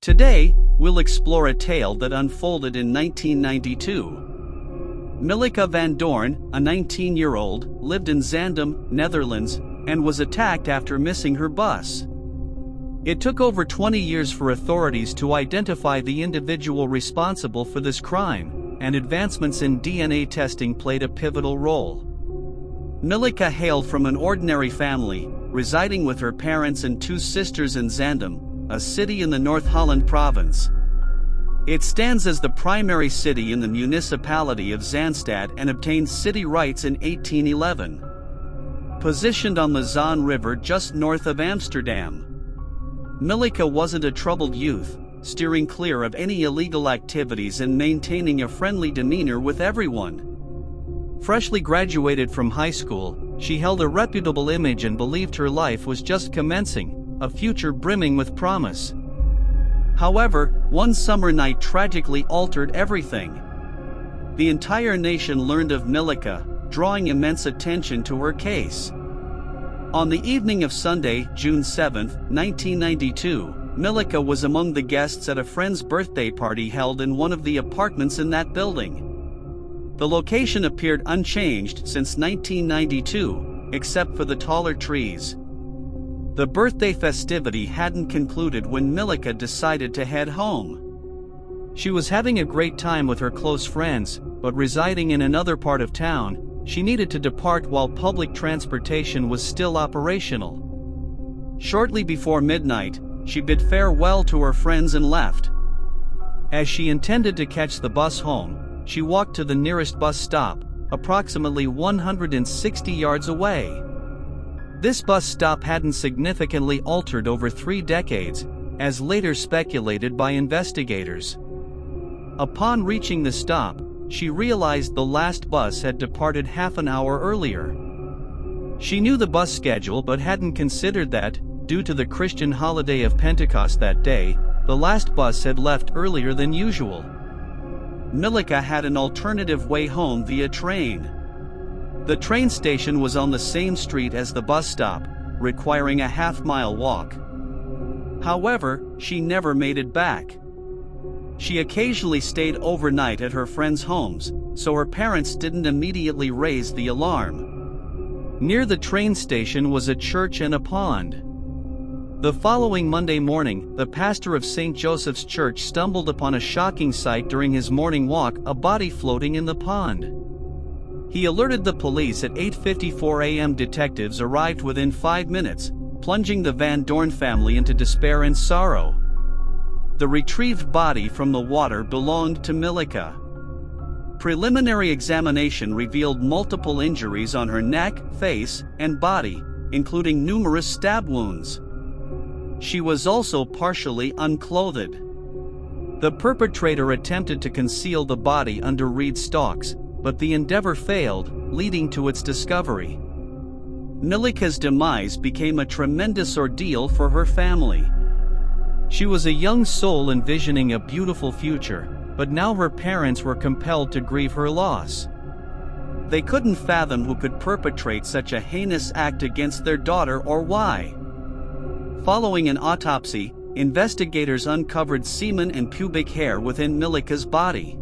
Today, we'll explore a tale that unfolded in 1992. Milica Van Doorn, a 19-year-old, lived in Zandom, Netherlands, and was attacked after missing her bus. It took over 20 years for authorities to identify the individual responsible for this crime, and advancements in DNA testing played a pivotal role. Milica hailed from an ordinary family, residing with her parents and two sisters in Zandom, a city in the North Holland province. It stands as the primary city in the municipality of Zaanstad and obtained city rights in 1811. Positioned on the Zaan River just north of Amsterdam, Milica wasn't a troubled youth, steering clear of any illegal activities and maintaining a friendly demeanor with everyone. Freshly graduated from high school, she held a reputable image and believed her life was just commencing, a future brimming with promise. However, one summer night tragically altered everything. The entire nation learned of Milica, drawing immense attention to her case. On the evening of Sunday, June 7, 1992, Milica was among the guests at a friend's birthday party held in one of the apartments in that building. The location appeared unchanged since 1992, except for the taller trees. The birthday festivity hadn't concluded when Milica decided to head home. She was having a great time with her close friends, but residing in another part of town, she needed to depart while public transportation was still operational. Shortly before midnight, she bid farewell to her friends and left. As she intended to catch the bus home, she walked to the nearest bus stop, approximately 160 yards away. This bus stop hadn't significantly altered over 3 decades, as later speculated by investigators. Upon reaching the stop, she realized the last bus had departed half an hour earlier. She knew the bus schedule but hadn't considered that, due to the Christian holiday of Pentecost that day, the last bus had left earlier than usual. Milica had an alternative way home via train. The train station was on the same street as the bus stop, requiring a half-mile walk. However, she never made it back. She occasionally stayed overnight at her friends' homes, so her parents didn't immediately raise the alarm. Near the train station was a church and a pond. The following Monday morning, the pastor of St. Joseph's Church stumbled upon a shocking sight during his morning walk: a body floating in the pond. He alerted the police at 8:54 a.m. Detectives arrived within 5 minutes, plunging the Van Doorn family into despair and sorrow. The retrieved body from the water belonged to Milica. Preliminary examination revealed multiple injuries on her neck, face, and body, including numerous stab wounds. She was also partially unclothed. The perpetrator attempted to conceal the body under reed stalks, but the endeavor failed, leading to its discovery. Milica's demise became a tremendous ordeal for her family. She was a young soul envisioning a beautiful future, but now her parents were compelled to grieve her loss. They couldn't fathom who could perpetrate such a heinous act against their daughter or why. Following an autopsy, investigators uncovered semen and pubic hair within Milica's body.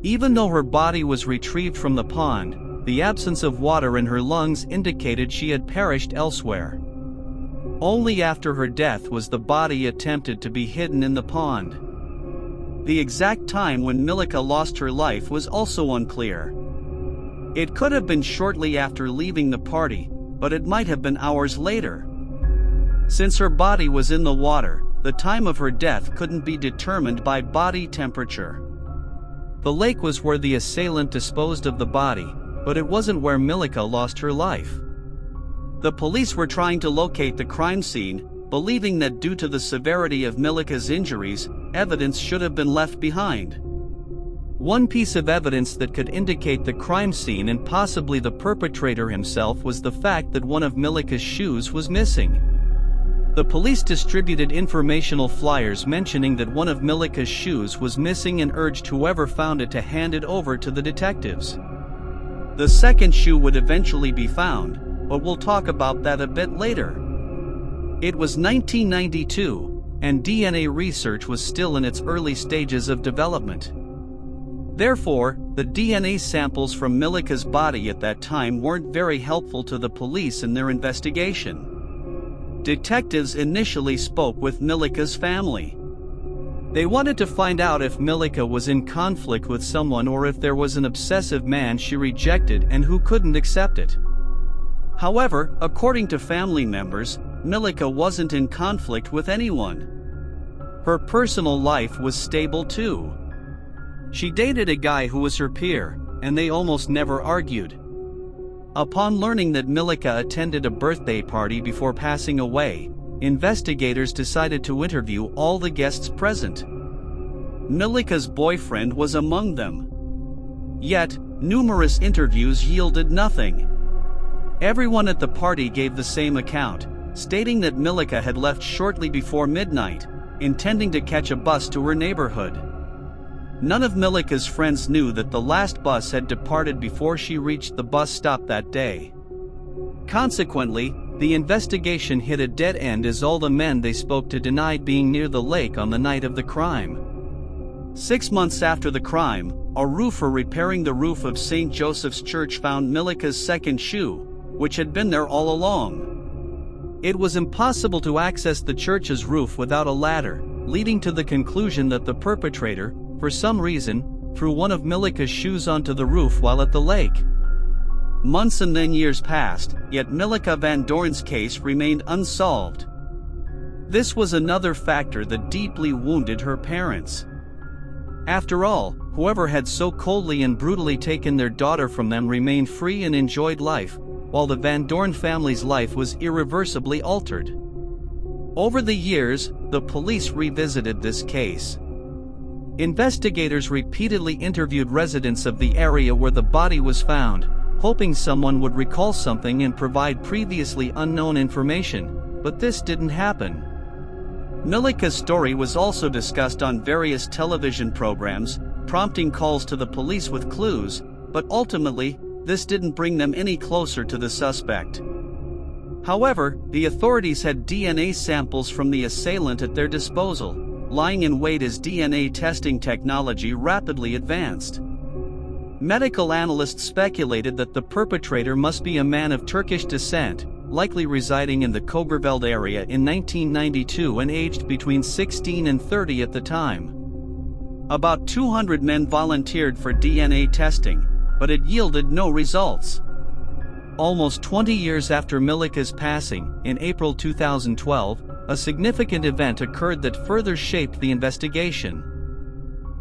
Even though her body was retrieved from the pond, the absence of water in her lungs indicated she had perished elsewhere. Only after her death was the body attempted to be hidden in the pond. The exact time when Milica lost her life was also unclear. It could have been shortly after leaving the party, but it might have been hours later. Since her body was in the water, the time of her death couldn't be determined by body temperature. The lake was where the assailant disposed of the body, but it wasn't where Milica lost her life. The police were trying to locate the crime scene, believing that due to the severity of Milica's injuries, evidence should have been left behind. One piece of evidence that could indicate the crime scene and possibly the perpetrator himself was the fact that one of Milica's shoes was missing. The police distributed informational flyers mentioning that one of Milica's shoes was missing and urged whoever found it to hand it over to the detectives. The second shoe would eventually be found, but we'll talk about that a bit later. It was 1992, and DNA research was still in its early stages of development. Therefore, the DNA samples from Milica's body at that time weren't very helpful to the police in their investigation. Detectives initially spoke with Milica's family. They wanted to find out if Milica was in conflict with someone or if there was an obsessive man she rejected and who couldn't accept it. However, according to family members, Milica wasn't in conflict with anyone. Her personal life was stable too. She dated a guy who was her peer, and they almost never argued. Upon learning that Milica attended a birthday party before passing away, investigators decided to interview all the guests present. Milica's boyfriend was among them. Yet, numerous interviews yielded nothing. Everyone at the party gave the same account, stating that Milica had left shortly before midnight, intending to catch a bus to her neighborhood. None of Milica's friends knew that the last bus had departed before she reached the bus stop that day. Consequently, the investigation hit a dead end as all the men they spoke to denied being near the lake on the night of the crime. 6 months after the crime, a roofer repairing the roof of St. Joseph's Church found Milica's second shoe, which had been there all along. It was impossible to access the church's roof without a ladder, leading to the conclusion that the perpetrator, for some reason, threw one of Milica's shoes onto the roof while at the lake. Months and then years passed, yet Milica Van Doorn's case remained unsolved. This was another factor that deeply wounded her parents. After all, whoever had so coldly and brutally taken their daughter from them remained free and enjoyed life, while the Van Doorn family's life was irreversibly altered. Over the years, the police revisited this case. Investigators repeatedly interviewed residents of the area where the body was found, hoping someone would recall something and provide previously unknown information, but this didn't happen. Milica's story was also discussed on various television programs, prompting calls to the police with clues, but ultimately, this didn't bring them any closer to the suspect. However, the authorities had DNA samples from the assailant at their disposal, lying in wait as DNA testing technology rapidly advanced. Medical analysts speculated that the perpetrator must be a man of Turkish descent, likely residing in the Kogerveld area in 1992 and aged between 16 and 30 at the time. About 200 men volunteered for DNA testing, but it yielded no results. Almost 20 years after Milica's passing, in April 2012, a significant event occurred that further shaped the investigation.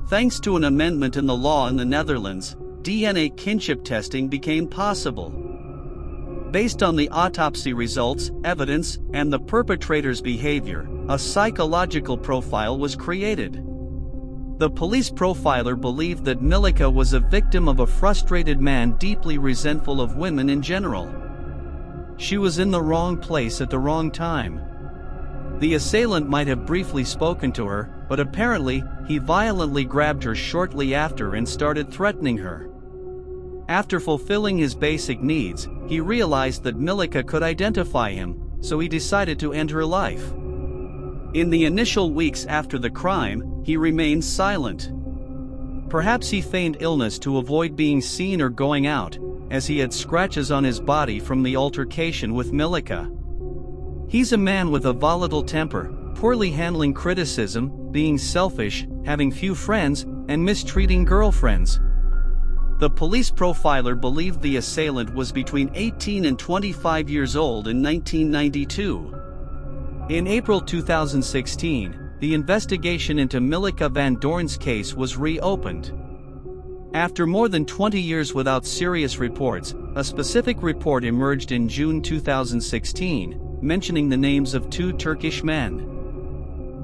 Thanks to an amendment in the law in the Netherlands, DNA kinship testing became possible. Based on the autopsy results, evidence, and the perpetrator's behavior, a psychological profile was created. The police profiler believed that Milica was a victim of a frustrated man deeply resentful of women in general. She was in the wrong place at the wrong time. The assailant might have briefly spoken to her, but apparently, he violently grabbed her shortly after and started threatening her. After fulfilling his basic needs, he realized that Milica could identify him, so he decided to end her life. In the initial weeks after the crime, he remained silent. Perhaps he feigned illness to avoid being seen or going out, as he had scratches on his body from the altercation with Milica. He's a man with a volatile temper, poorly handling criticism, being selfish, having few friends, and mistreating girlfriends. The police profiler believed the assailant was between 18 and 25 years old in 1992. In April 2016, the investigation into Milica Van Doorn's case was reopened. After more than 20 years without serious reports, a specific report emerged in June 2016, mentioning the names of 2 Turkish men.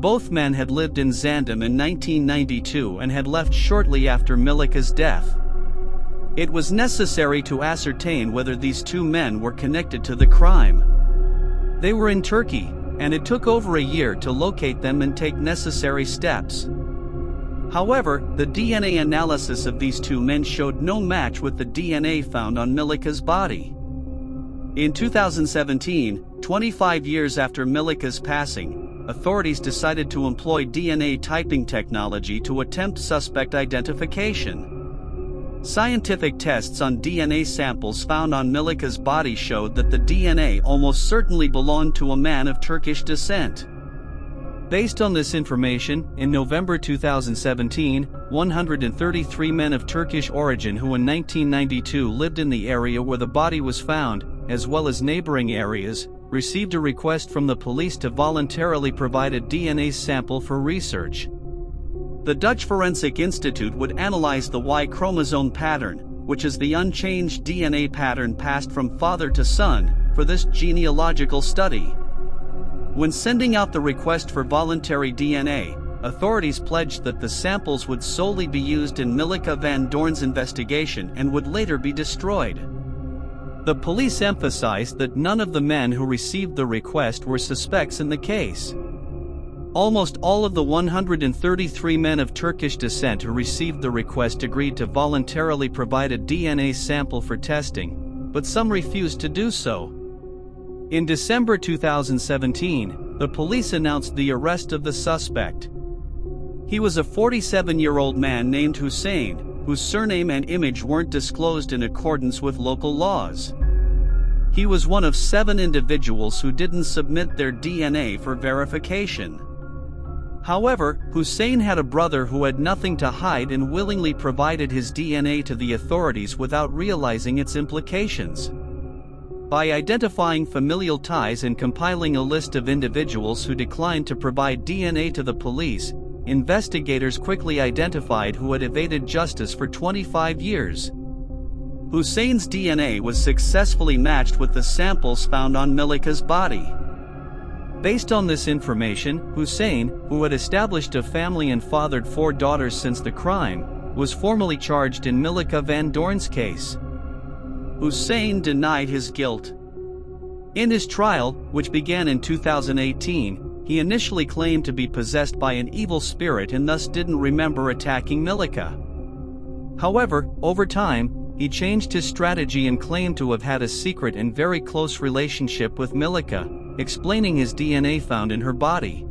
Both men had lived in Zandom in 1992 and had left shortly after Milica's death. It was necessary to ascertain whether these 2 men were connected to the crime. They were in Turkey, and it took over a year to locate them and take necessary steps. However, the DNA analysis of these 2 men showed no match with the DNA found on Milica's body. In 2017, 25 years after Milica's passing, authorities decided to employ DNA typing technology to attempt suspect identification. Scientific tests on DNA samples found on Milica's body showed that the DNA almost certainly belonged to a man of Turkish descent. Based on this information, in November 2017, 133 men of Turkish origin who in 1992 lived in the area where the body was found, as well as neighboring areas, received a request from the police to voluntarily provide a DNA sample for research. The Dutch Forensic Institute would analyze the Y chromosome pattern, which is the unchanged DNA pattern passed from father to son, for this genealogical study. When sending out the request for voluntary DNA, authorities pledged that the samples would solely be used in Milica Van Doorn's investigation and would later be destroyed. The police emphasized that none of the men who received the request were suspects in the case. Almost all of the 133 men of Turkish descent who received the request agreed to voluntarily provide a DNA sample for testing, but some refused to do so. In December 2017, the police announced the arrest of the suspect. He was a 47-year-old man named Hussein, whose surname and image weren't disclosed in accordance with local laws. He was one of 7 individuals who didn't submit their DNA for verification. However, Hussein had a brother who had nothing to hide and willingly provided his DNA to the authorities without realizing its implications. By identifying familial ties and compiling a list of individuals who declined to provide DNA to the police, investigators quickly identified who had evaded justice for 25 years. Hussein's DNA was successfully matched with the samples found on Milica's body. Based on this information, Hussein, who had established a family and fathered 4 daughters since the crime, was formally charged in Milica Van Doorn's case. Hussein denied his guilt. In his trial, which began in 2018, he initially claimed to be possessed by an evil spirit and thus didn't remember attacking Milica. However, over time, he changed his strategy and claimed to have had a secret and very close relationship with Milica, explaining his DNA found in her body.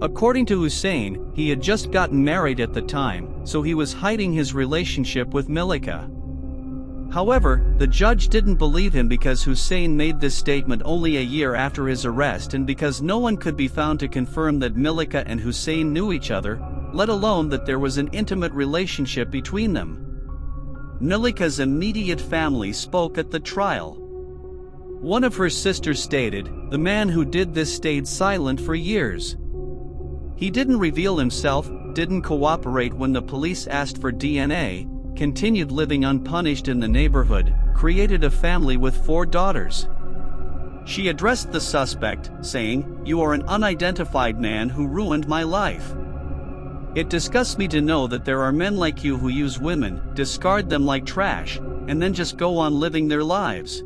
According to Hussein, he had just gotten married at the time, so he was hiding his relationship with Milica. However, the judge didn't believe him because Hussein made this statement only a year after his arrest and because no one could be found to confirm that Milica and Hussein knew each other, let alone that there was an intimate relationship between them. Milica's immediate family spoke at the trial. One of her sisters stated, "The man who did this stayed silent for years. He didn't reveal himself, didn't cooperate when the police asked for DNA, continued living unpunished in the neighborhood, created a family with 4 daughters." She addressed the suspect, saying, "You are an unidentified man who ruined my life. It disgusts me to know that there are men like you who use women, discard them like trash, and then just go on living their lives."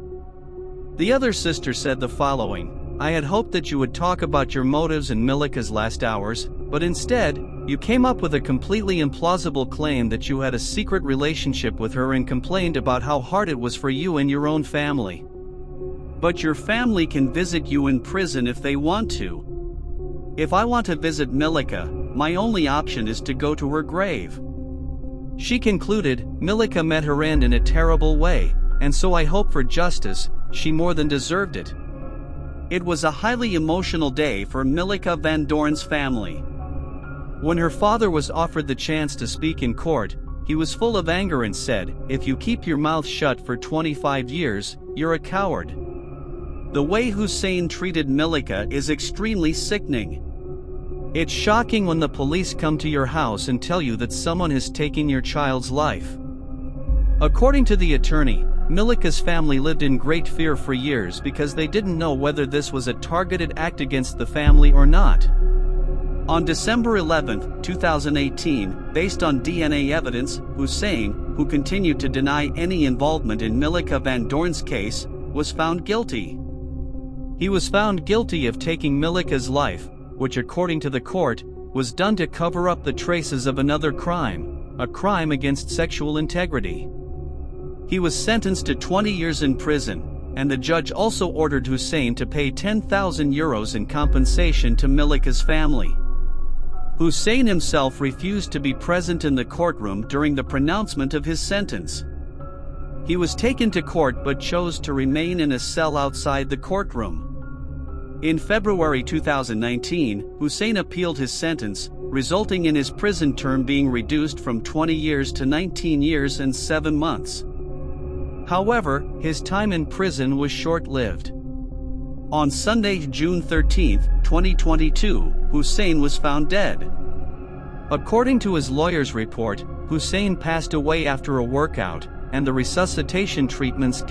The other sister said the following, "I had hoped that you would talk about your motives in Milica's last hours, but instead, you came up with a completely implausible claim that you had a secret relationship with her and complained about how hard it was for you and your own family. But your family can visit you in prison if they want to. If I want to visit Milica, my only option is to go to her grave." She concluded, "Milica met her end in a terrible way, and so I hope for justice, she more than deserved it." It was a highly emotional day for Milica Van Doorn's family. When her father was offered the chance to speak in court, he was full of anger and said, "If you keep your mouth shut for 25 years, you're a coward." The way Hussein treated Milica is extremely sickening. It's shocking when the police come to your house and tell you that someone is taking your child's life. According to the attorney, Milica's family lived in great fear for years because they didn't know whether this was a targeted act against the family or not. On December 11, 2018, based on DNA evidence, Hussein, who continued to deny any involvement in Milica Van Doorn's case, was found guilty. He was found guilty of taking Milica's life, which according to the court, was done to cover up the traces of another crime, a crime against sexual integrity. He was sentenced to 20 years in prison, and the judge also ordered Hussein to pay €10,000 in compensation to Milica's family. Hussein himself refused to be present in the courtroom during the pronouncement of his sentence. He was taken to court but chose to remain in a cell outside the courtroom. In February 2019, Hussein appealed his sentence, resulting in his prison term being reduced from 20 years to 19 years and 7 months. However, his time in prison was short-lived. On Sunday, June 13, 2022, Hussein was found dead. According to his lawyer's report, Hussein passed away after a workout, and the resuscitation treatments